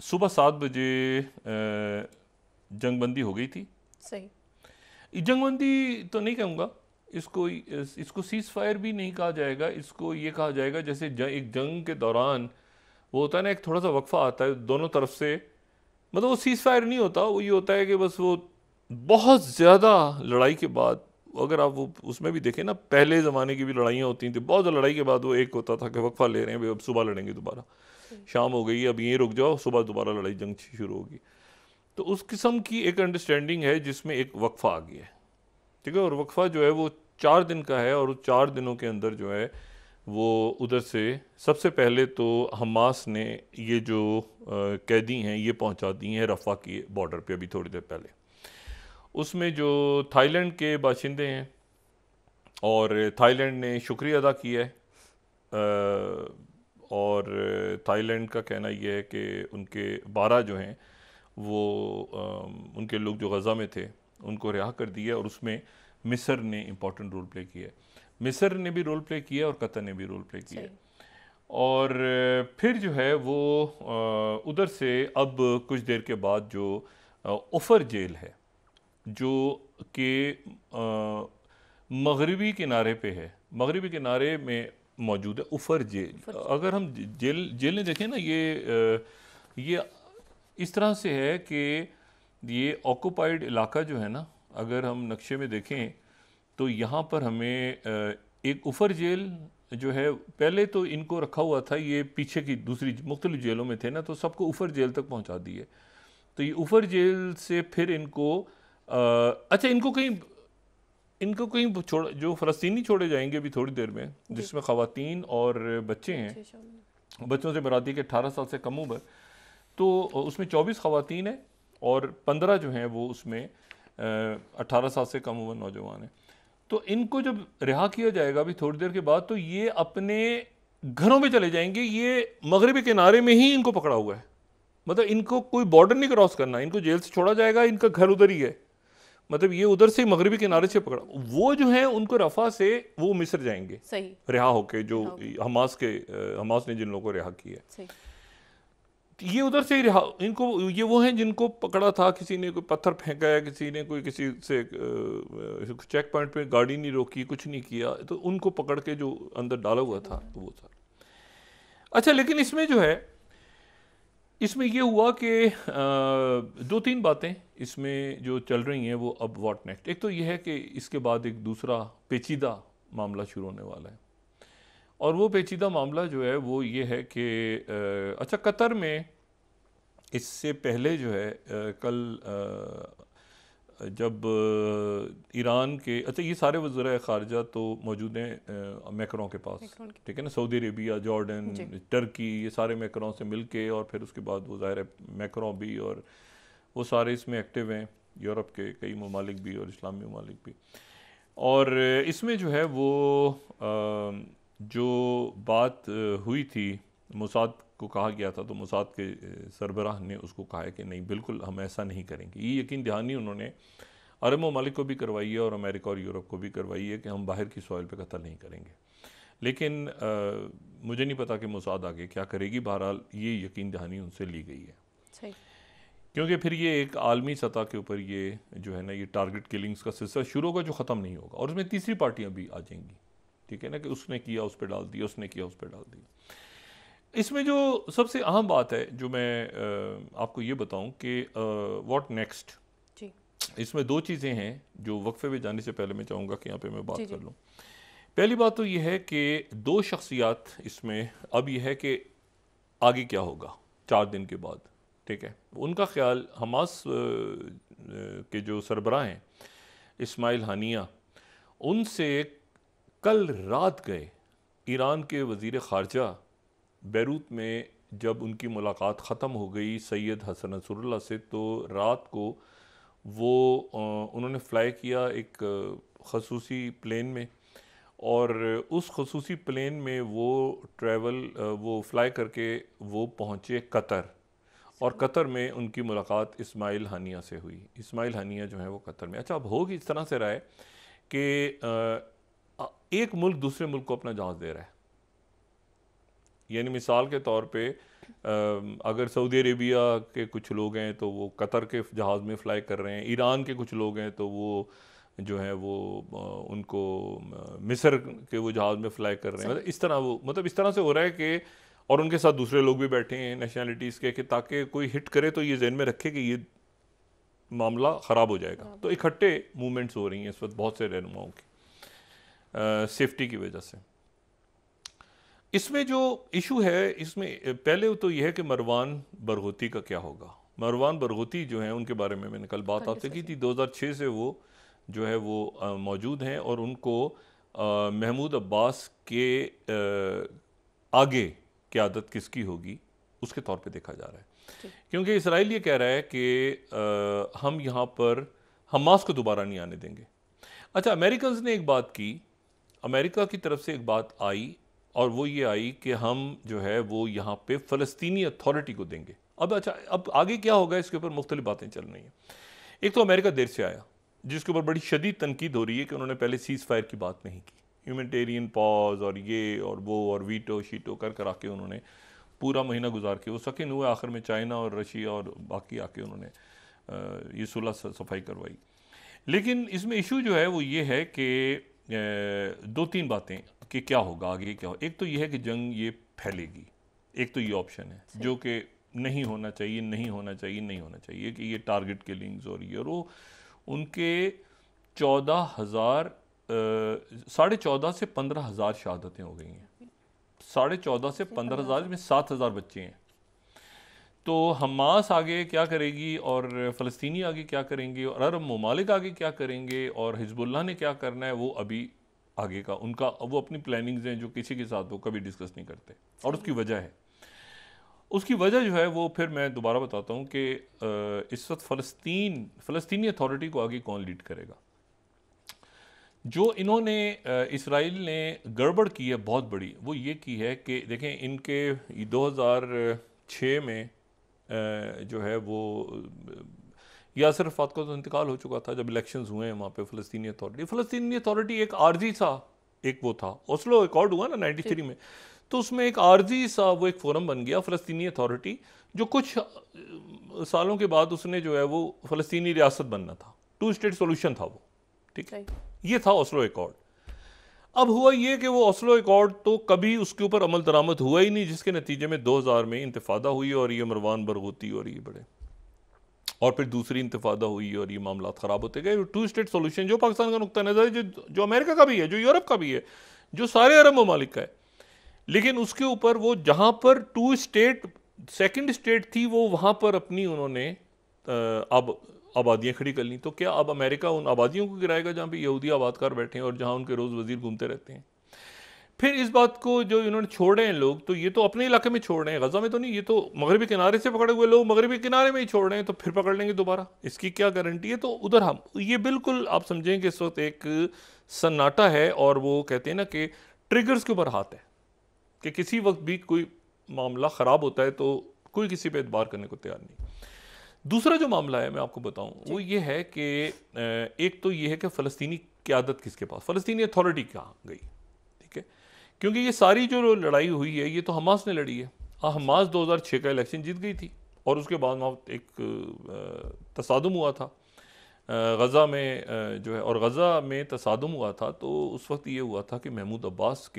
सुबह 7 बजे जंगबंदी हो गई थी। सही। जंगबंदी तो नहीं कहूँगा, इसको सीज फायर भी नहीं कहा जाएगा, इसको ये कहा जाएगा जैसे एक जंग के दौरान वो होता है ना, एक थोड़ा सा वक्फा आता है दोनों तरफ से। मतलब वो सीज फायर नहीं होता, वो ये होता है कि बस वो बहुत ज़्यादा लड़ाई के बाद, अगर आप वो उसमें भी देखें ना, पहले ज़माने की भी लड़ाइयाँ होती थी, बहुत ज़्यादा लड़ाई के बाद वो एक होता था कि वक्फा ले रहे हैं भाई, अब सुबह लड़ेंगे दोबारा, सही। शाम हो गई अब यहीं रुक जाओ, सुबह दोबारा लड़ाई जंग शुरू होगी। तो उस किस्म की एक अंडरस्टैंडिंग है जिसमें एक वक्फा आ गया है, ठीक है। और वक्फा जो है वो 4 दिन का है, और उस 4 दिनों के अंदर जो है वो उधर से सबसे पहले तो हमास ने ये जो कैदी हैं ये पहुंचा दी हैं रफ़ा की बॉर्डर पे अभी थोड़ी देर पहले। उसमें जो थाईलैंड के बाशिंदे हैं, और थाईलैंड ने शुक्रिया अदा किया है, और थाईलैंड का कहना यह है कि उनके 12 जो हैं वो उनके लोग जो गज़ा में थे उनको रिहा कर दिया, और उसमें मिस्र ने इम्पोर्टेंट रोल प्ले किया है। मिस्र ने भी रोल प्ले किया और कतर ने भी रोल प्ले किया है। सही। और फिर जो है वो उधर से अब कुछ देर के बाद जो उफर जेल है, जो कि मगरबी किनारे पे है, मगरबी किनारे में मौजूद है उफर जेल। ऊपर जी। अगर हम जेलें देखें ना, ये इस तरह से है कि ये ऑक्युपाइड इलाका जो है ना, अगर हम नक्शे में देखें तो यहाँ पर हमें एक उफर जेल जो है, पहले तो इनको रखा हुआ था, ये पीछे की दूसरी मुख्तलिफ जेलों में थे ना, तो सबको उफर जेल तक पहुँचा दिए। तो ये उफर जेल से फिर इनको अच्छा, इनको कहीं छोड़, जो फ़लस्तीनी छोड़े जाएंगे अभी थोड़ी देर में, जी। जिसमें ख़वातीन और बच्चे हैं, बच्चे शामिल। बच्चों से बराती के 18 साल से कम उम्र, तो उसमें 24 ख़वातीन हैं और 15 जो हैं वो उसमें 18 साल से कम उम्र नौजवान हैं। तो इनको जब रिहा किया जाएगा अभी थोड़ी देर के बाद, तो ये अपने घरों में चले जाएंगे। ये मगरबी किनारे में ही इनको पकड़ा हुआ है, मतलब इनको कोई बॉर्डर नहीं क्रॉस करना, इनको जेल से छोड़ा जाएगा, इनका घर उधर ही है, मतलब ये उधर से मगरबी किनारे से पकड़ा। वो जो है उनको रफ़ा से वो मिस्र जाएंगे सही। रिहा होके, जो रिहा होके। हमास ने जिन लोगों को रिहा किया है। सही। ये उधर से ही रिहा, इनको ये वो हैं जिनको पकड़ा था, किसी ने कोई पत्थर फेंका है, किसी ने कोई किसी से चेक पॉइंट पे गाड़ी नहीं रोकी, कुछ नहीं किया, तो उनको पकड़ के जो अंदर डाला हुआ था तो वो था। अच्छा, लेकिन इसमें जो है, इसमें ये हुआ कि 2-3 बातें इसमें जो चल रही हैं वो अब व्हाट नेक्स्ट। एक तो ये है कि इसके बाद एक दूसरा पेचीदा मामला शुरू होने वाला है, और वो पेचीदा मामला जो है वो ये है कि अच्छा, कतर में इससे पहले जो है कल जब ईरान के, अच्छा ये सारे वज़राए ख़ारजा तो मौजूद हैं मैक्रों के पास, मैक्रोन की। ठीक है ना, सऊदी अरेबिया, जॉर्डन, जी। टर्की, ये सारे मैक्रों से मिल के, और फिर उसके बाद वो ज़ाहिर है मैक्रों भी, और वो सारे इसमें एक्टिव हैं, यूरोप के कई ममालिक भी और इस्लामी ममालिक भी। और इसमें जो है वो जो बात हुई थी, मोसाद को कहा गया था, तो मोसाद के सरबराह ने उसको कहा है कि नहीं, बिल्कुल हम ऐसा नहीं करेंगे। ये यकीन दहानी उन्होंने अरब ममालिक को भी करवाई है और अमेरिका और यूरोप को भी करवाई है कि हम बाहर की सॉइल पे कत्ल नहीं करेंगे। लेकिन मुझे नहीं पता कि मोसाद आगे क्या करेगी। बहरहाल ये यकीन दहानी उनसे ली गई है, सही। क्योंकि फिर ये एक आलमी सतह के ऊपर ये जो है ना, ये टारगेट किलिंग्स का सिलसिला शुरू होगा जो ख़त्म नहीं होगा, और उसमें तीसरी पार्टियाँ भी आ जाएंगी, ठीक है ना, कि उसने किया उस पर डाल दिया, उसने किया उस पर डाल दिया। इसमें जो सबसे अहम बात है जो मैं आपको ये बताऊं कि व्हाट नेक्स्ट, जी। इसमें 2 चीज़ें हैं जो वक्फे में जाने से पहले मैं चाहूँगा कि यहाँ पे मैं जी। बात जी। कर लूँ। पहली बात तो ये है कि 2 शख्सियात इसमें, अब ये है कि आगे क्या होगा 4 दिन के बाद, ठीक है। उनका ख्याल हमास के जो सरबराह हैं इस्माइल हानिया, उनसे कल रात गए ईरान के वज़ीर ख़ारजा बैरूत में, जब उनकी मुलाकात ख़त्म हो गई सैयद हसन नसरुल्लाह से, तो रात को वो उन्होंने फ़्लाई किया एक ख़ुसूसी प्लेन में, और उस ख़ुसूसी प्लेन में वो वो फ़्लाई करके वो पहुँचे कतर, और सही। कतर में उनकी मुलाकात इस्माइल हानिया से हुई। इस्माइल हानिया जो है वो कतर में, अच्छा अब होगी इस तरह से रहा है कि एक मुल्क दूसरे मुल्क को अपना जहाज़ दे रहा है, यानी मिसाल के तौर पे अगर सऊदी अरेबिया के कुछ लोग हैं तो वो कतर के जहाज़ में फ़्लाई कर रहे हैं, ईरान के कुछ लोग हैं तो वो जो है वो उनको मिस्र के वो जहाज़ में फ़्लाई कर रहे हैं। मतलब इस तरह वो मतलब इस तरह से हो रहा है कि और उनके साथ दूसरे लोग भी बैठे हैं नेशनलिटीज़ के, कि ताकि कोई हिट करे तो ये ज़हन में रखे कि ये मामला ख़राब हो जाएगा। तो इकट्ठे मूवमेंट्स हो रही हैं इस वक्त बहुत से रहनुमाओं की सेफ्टी की वजह से। इसमें जो इशू है, इसमें पहले तो यह है कि मरवान बरगोती का क्या होगा। मरवान बरगोती जो है उनके बारे में मैंने कल बात आपसे की थी। 2006 से वो जो है वो मौजूद हैं और उनको महमूद अब्बास के आगे क़यादत किसकी होगी उसके तौर पे देखा जा रहा है, क्योंकि इसराइल ये कह रहा है कि हम यहाँ पर हमास को दोबारा नहीं आने देंगे। अच्छा, अमेरिकन्स ने एक बात की, अमेरिका की तरफ से एक बात आई और वो ये आई कि हम जो है वो यहाँ पे फ़लस्तीनी अथॉरिटी को देंगे। अब अच्छा, अब आगे क्या होगा इसके ऊपर मुख्तलिफ बातें चल रही हैं। एक तो अमेरिका देर से आया, जिसके ऊपर बड़ी शदीद तनकीद हो रही है कि उन्होंने पहले सीज़ फायर की बात नहीं की, ह्यूमैनिटेरियन पॉज और ये और वो और वीटो शीटो कर आके उन्होंने पूरा महीना गुजार के वो सकिन हुए, आखिर में चाइना और रशिया और बाकी आके उन्होंने ये सुलह सफाई करवाई। लेकिन इसमें इशू जो है वो ये है कि दो तीन बातें कि क्या होगा आगे, क्या हो। एक तो ये है कि जंग ये फैलेगी, एक तो ये ऑप्शन है जो कि नहीं होना चाहिए, नहीं होना चाहिए, नहीं होना चाहिए कि ये टारगेट किलिंग्स और ये और वो। उनके 14,000 14,500 से 15,000 शहादतें हो गई हैं। 14,500 से 15,000 में 7,000 बच्चे हैं। तो हमास आगे क्या करेगी और फ़लस्तीनी आगे क्या करेंगे और अरब ममालिक आगे क्या करेंगे और हिजबुल्लाह ने क्या करना है, वो अभी आगे का उनका वो अपनी प्लानिंग्स हैं जो किसी के साथ वो कभी डिस्कस नहीं करते। और उसकी वजह है, उसकी वजह जो है वो फिर मैं दोबारा बताता हूँ कि इस वक्त फ़लस्तीनी अथॉरिटी को आगे कौन लीड करेगा। जो इन्होंने इसराइल ने गड़बड़ की है बहुत बड़ी, वो ये की है कि देखें इनके 2006 में जो है वो यासिर अरफात का तो इंतकाल हो चुका था जब इलेक्शंस हुए हैं वहाँ पे। फ़लस्तीनी अथॉरिटी एक आर्जी सा एक वो था, ओस्लो अकॉर्ड हुआ ना 93 में, तो उसमें एक आर्जी सा वो एक फोरम बन गया फ़लस्तीनी अथॉरिटी, जो कुछ सालों के बाद उसने जो है वो फ़लस्तीनी रियासत बनना था, 2 स्टेट सोल्यूशन था वो, ठीक है, ये था ओस्लो अकॉर्ड। अब हुआ ये कि वो ओस्लो अकॉर्ड तो कभी उसके ऊपर अमल दरामद हुआ ही नहीं, जिसके नतीजे में 2000 में इंतफादा हुई और ये मरवान बरगोती और ये बड़े, और फिर दूसरी इंतफादा हुई और ये मामला ख़राब होते गए। 2 स्टेट सोल्यूशन जो पाकिस्तान का नुक्ता नज़र है, जो अमेरिका का भी है, जो यूरोप का भी है, जो सारे अरब ममालिक का है, लेकिन उसके ऊपर वो जहाँ पर 2 स्टेट सेकेंड स्टेट थी वो वहाँ पर अपनी उन्होंने अब आबादियाँ खड़ी कर ली। तो क्या अब अमेरिका उन आबादियों को गिराएगा जहाँ पे यहूदी आबादकार बैठे हैं और जहाँ उनके रोज़ वजीर घूमते रहते हैं। फिर इस बात को जो इन्होंने छोड़ रहे हैं लोग, तो ये तो अपने इलाके में छोड़ रहे हैं, गज़ा में तो नहीं, ये तो मगरबी किनारे से पकड़े हुए लोग मगरबी किनारे में ही छोड़ रहे हैं, तो फिर पकड़ लेंगे दोबारा, इसकी क्या गारंटी है। तो उधर हम ये बिल्कुल आप समझें कि इस वक्त एक सन्नाटा है और वो कहते हैं ना कि ट्रिगर्स के ऊपर हाथ है कि किसी वक्त भी कोई मामला ख़राब होता है तो कोई किसी पे एतबार करने को तैयार नहीं। दूसरा जो मामला है मैं आपको बताऊं वो ये है कि एक तो ये है कि फ़लस्तीनी क़यादत किसके पास, फ़लस्तीनी अथॉरिटी कहाँ गई, ठीक है, क्योंकि ये सारी जो लड़ाई हुई है ये तो हमास ने लड़ी है। हमास 2006 का इलेक्शन जीत गई थी और उसके बाद वहाँ एक तसादुम हुआ था गज़ा में जो है, और गज़ा में तसादुम हुआ था तो उस वक्त ये हुआ था कि महमूद अब्बास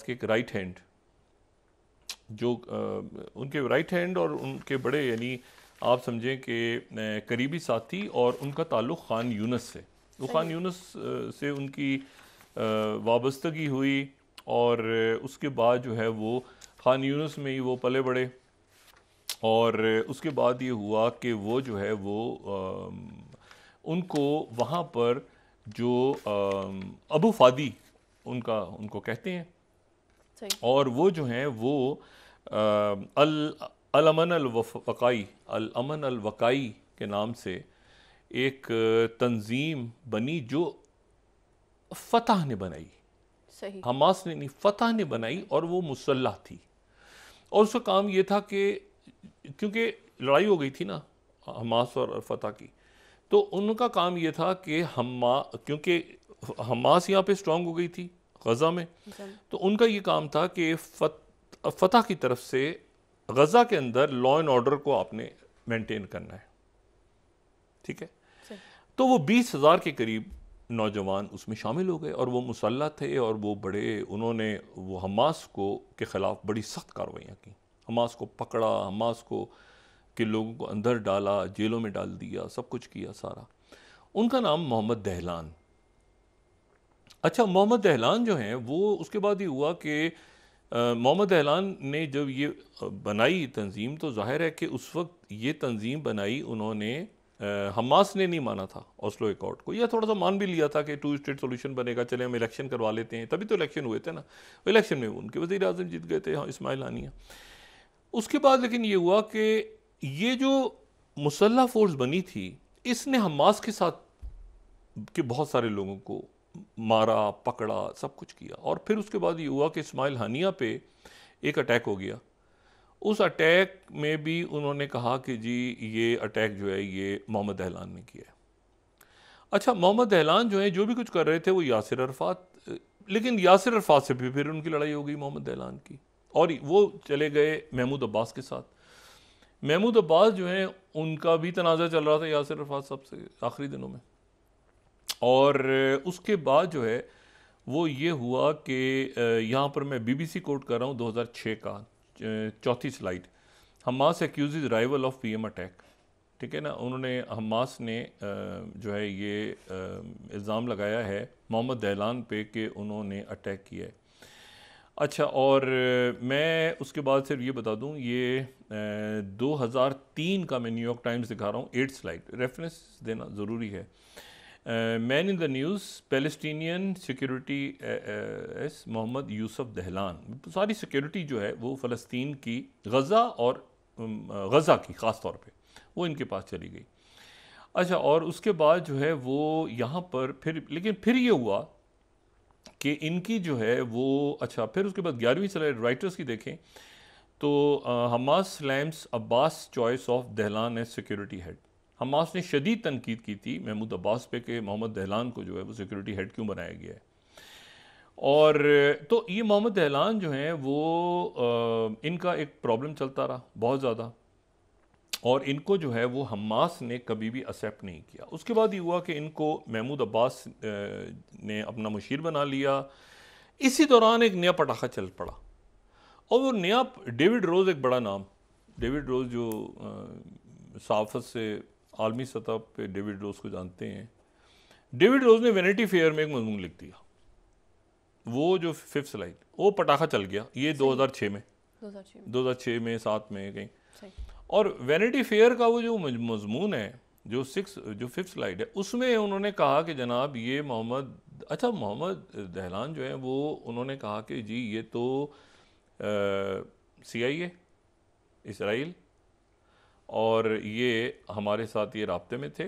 के एक राइट हैंड, जो उनके राइट हैंड और उनके बड़े यानी आप समझें कि करीबी साथी, और उनका ताल्लुक़ खान यूनुस से, वो खान यूनुस से उनकी वाबस्तगी हुई और उसके बाद जो है वो खान यूनुस में ही वो पले बड़े, और उसके बाद ये हुआ कि वो जो है वो उनको वहाँ पर जो अबू फादी उनको कहते हैं, और वो जो हैं वो अल-अमन अल-वकाई के नाम से एक तंजीम बनी जो फतह ने बनाई, हमास ने नहीं, फतह ने बनाई, और वो मुसल्लह थी। और उसका काम ये था कि क्योंकि लड़ाई हो गई थी ना हमास और फतह की, तो उनका काम ये था कि क्योंकि हमास यहाँ पे स्ट्रांग हो गई थी गज़ा में, तो उनका ये काम था कि फतह की तरफ से गज़ा के अंदर लॉ एंड ऑर्डर को आपने मेंटेन करना है, ठीक है। तो वो 20,000 के करीब नौजवान उसमें शामिल हो गए और वो मुसल्लह थे और वो बड़े, उन्होंने वो हमास को के ख़िलाफ़ बड़ी सख्त कार्रवाइयाँ की। हमास को पकड़ा, हमास को के लोगों को अंदर डाला, जेलों में डाल दिया, सब कुछ किया सारा। उनका नाम मोहम्मद दहलान। अच्छा, मोहम्मद दहलान जो हैं वो उसके बाद ही हुआ कि मोहम्मद दहलान ने जब ये बनाई तंजीम, तो जाहिर है कि उस वक्त ये तंजीम बनाई उन्होंने, हमास ने नहीं माना था ओस्लो एकॉर्ड को, या थोड़ा सा मान भी लिया था कि टू स्टेट सोल्यूशन बनेगा, चले हम इलेक्शन करवा लेते हैं, तभी तो इलेक्शन हुए थे ना। इलेक्शन में उनके वज़ीर आज़म जीत गए थे, हाँ, इस्माइल हानिया। उसके बाद लेकिन ये हुआ कि ये जो मुसल्लह फोर्स बनी थी, इसने हमास के साथ के बहुत सारे लोगों को मारा, पकड़ा, सब कुछ किया। और फिर उसके बाद ये हुआ कि इस्माइल हानिया पे एक अटैक हो गया। उस अटैक में भी उन्होंने कहा कि जी ये अटैक जो है ये मोहम्मद दहलान ने किया है। अच्छा, मोहम्मद दहलान जो है जो भी कुछ कर रहे थे वो यासिर अरफात, लेकिन यासिर अरफात से भी फिर उनकी लड़ाई हो गई मोहम्मद दहलान की, और वो चले गए महमूद अब्बास के साथ। महमूद अब्बास जो है उनका भी तनाज़ा चल रहा था यासिर अरफात साहब से आखिरी दिनों में। और उसके बाद जो है वो ये हुआ कि यहाँ पर मैं BBC कोट कर रहा हूँ 2006 का, चौथी slide. Hamas accuse rival of PM attack, ठीक है ना। उन्होंने, हमास ने जो है ये इल्ज़ाम लगाया है मोहम्मद दहलान पे कि उन्होंने अटैक किया है। अच्छा, और मैं उसके बाद सिर्फ ये बता दूं, ये 2003 का मैं न्यूयॉर्क टाइम्स दिखा रहा हूँ, 8 स्लाइड, रेफरेंस देना ज़रूरी है। Man in the news, Palestinian security as Mohammad Yusuf Dahlan. सारी सिक्योरिटी जो है वो फ़लस्तीन की, गज़ा और गज़ा की ख़ास तौर पे वो इनके पास चली गई। अच्छा, और उसके बाद जो है वो यहाँ पर फिर, लेकिन फिर ये हुआ कि इनकी जो है वो, अच्छा फिर उसके बाद 11वीं स्लाइड राइटर्स की देखें तो Hamas slams Abbas choice of Dahlan as security head. Hamas ने शदीद तनकीद की थी महमूद अब्बास पे कि मोहम्मद दहलान को जो है वो सिक्योरिटी हेड क्यों बनाया गया है। और तो ये मोहम्मद दहलान जो हैं वो इनका एक प्रॉब्लम चलता रहा बहुत ज़्यादा, और इनको जो है वो हमास ने कभी भी एक्सेप्ट नहीं किया। उसके बाद ये हुआ कि इनको महमूद अब्बास ने अपना मुशीर बना लिया। इसी दौरान एक नया पटाखा चल पड़ा, और वो नया, डेविड रोज़ एक बड़ा नाम, डेविड रोज़ जो सहाफ़त से आलमी सतह पे डेविड रोज़ को जानते हैं। डेविड रोज़ ने वैनिटी फेयर में एक मजमून लिख दिया, वो जो 5th स्लाइड, वो पटाखा चल गया। ये 2006 में 2006 में 7 में कहीं। और वैनिटी फेयर का वो जो मजमून है, जो 5th स्लाइड है, उसमें उन्होंने कहा कि जनाब ये मोहम्मद, अच्छा मोहम्मद दहलान जो है वो उन्होंने कहा कि जी ये तो CIA इसराइल, और ये हमारे साथ ये राब्ते में थे,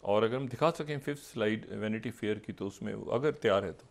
और अगर हम दिखा सकें 5th स्लाइड वैनिटी फेयर की, तो उसमें अगर तैयार है तो